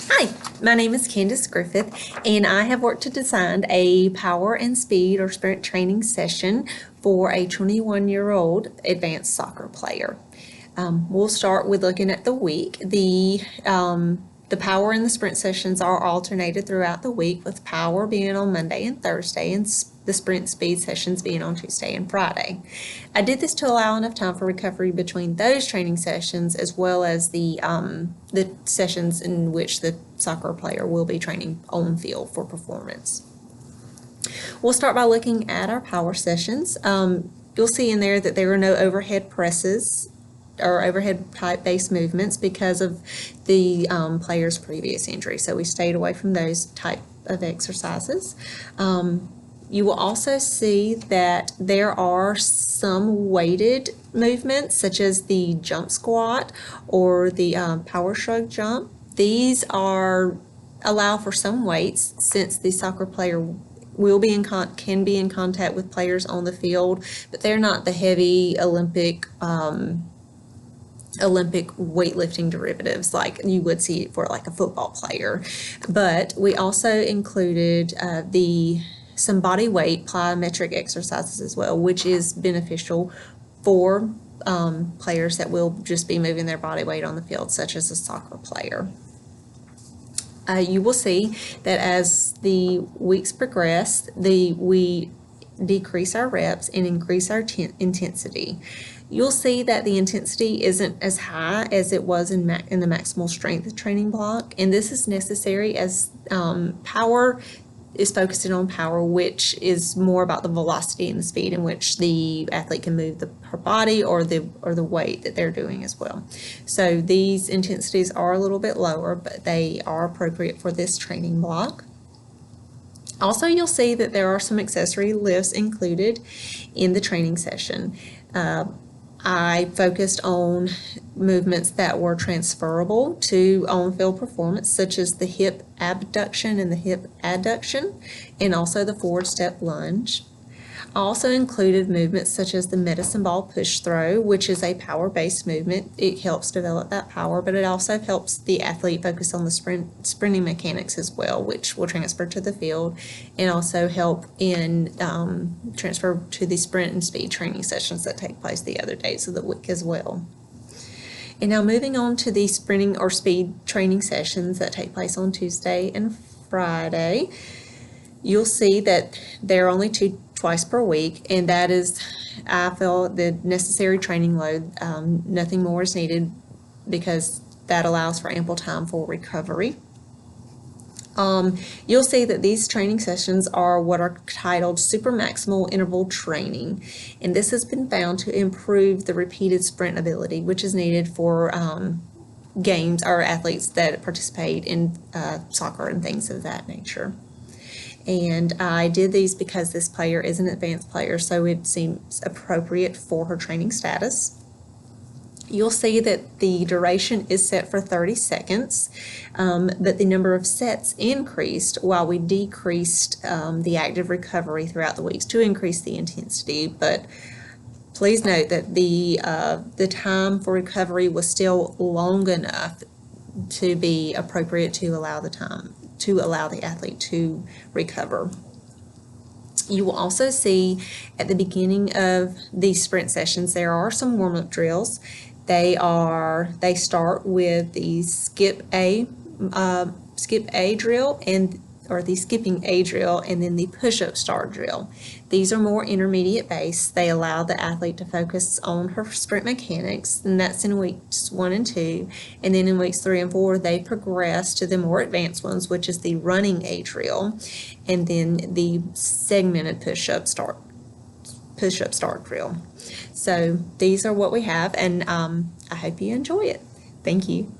Hi, my name is Candace Griffith, and I have worked to design a power and speed or sprint training session for a 21-year-old advanced soccer player. We'll start with looking at the week. The power and the sprint sessions are alternated throughout the week, with power being on Monday and Thursday and the sprint speed sessions being on Tuesday and Friday. I did this to allow enough time for recovery between those training sessions, as well as the sessions in which the soccer player will be training on field for performance. We'll start by looking at our power sessions. You'll see in there that there are no overhead presses or overhead type-based movements because of the player's previous injury. So we stayed away from those type of exercises. You will also see that there are some weighted movements, such as the jump squat or the power shrug jump. These allow for some weights, since the soccer player will be can be in contact with players on the field, but they're not the heavy Olympic weightlifting derivatives like you would see for like a football player. But we also included some body weight plyometric exercises as well, which is beneficial for players that will just be moving their body weight on the field, such as a soccer player. You will see that as the weeks progress, we decrease our reps and increase our intensity. You'll see that the intensity isn't as high as it was in the maximal strength training block, and this is necessary as power is focusing on power, which is more about the velocity and the speed in which the athlete can move her body or the weight that they're doing as well. So these intensities are a little bit lower, but they are appropriate for this training block. Also, you'll see that there are some accessory lifts included in the training session. I focused on movements that were transferable to on-field performance, such as the hip abduction and the hip adduction, and also the forward step lunge. I also included movements such as the medicine ball push throw, which is a power-based movement. It helps develop that power, but it also helps the athlete focus on the sprinting mechanics as well, which will transfer to the field and also help in transfer to the sprint and speed training sessions that take place the other days of the week as well. And now moving on to the sprinting or speed training sessions that take place on Tuesday and Friday, you'll see that there are only twice per week, and that is, I feel, the necessary training load. Nothing more is needed because that allows for ample time for recovery. You'll see that these training sessions are what are titled super maximal interval training, and this has been found to improve the repeated sprint ability, which is needed for games or athletes that participate in soccer and things of that nature. And I did these because this player is an advanced player, so it seems appropriate for her training status. You'll see that the duration is set for 30 seconds, but the number of sets increased while we decreased the active recovery throughout the weeks to increase the intensity. But please note that the time for recovery was still long enough to be appropriate to allow the athlete to recover. You will also see at the beginning of these sprint sessions there are some warm-up drills. They start with the skip A drill or the skipping A drill, and then the push-up start drill. These are more intermediate base. They allow the athlete to focus on her sprint mechanics, and that's in weeks 1 and 2. And then in weeks 3 and 4, they progress to the more advanced ones, which is the running A drill, and then the segmented push-up start drill. So these are what we have, and I hope you enjoy it. Thank you.